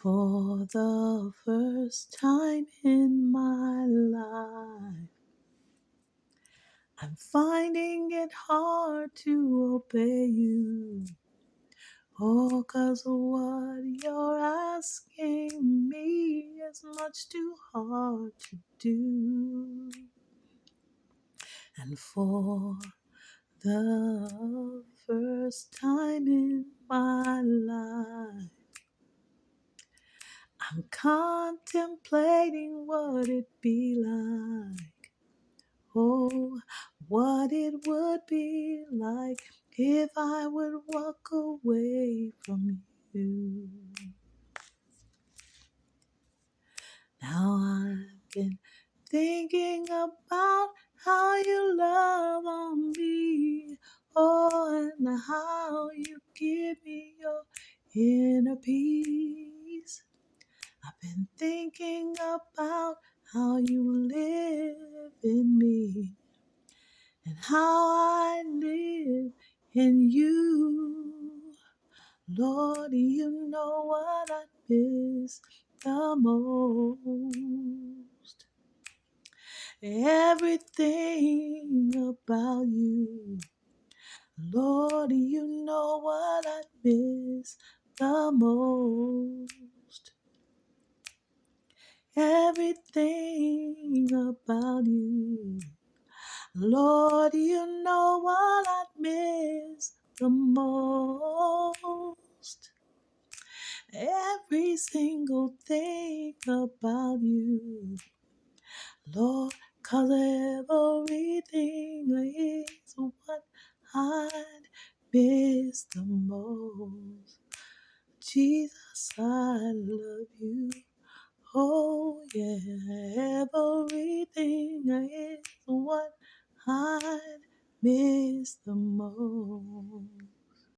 For the first time in my life, I'm finding it hard to obey you. Oh, 'cause what you're asking me is much too hard to do. And for the first time in my life, I'm contemplating what it'd be like. Oh, what it would be like if I would walk away from you. Now I've been thinking about how you love on me. Oh, and how you give me your inner peace. I've been thinking about how you live in me and how I live in you. Lord, you know what I miss the most. Everything about you. Lord, you know what I miss the most. Everything about you. Lord, you know what I miss the most. Every single thing about you, Lord, 'cause everything is what I'd miss the most. Jesus, I love you. Oh yeah, everything is what I'd miss the most.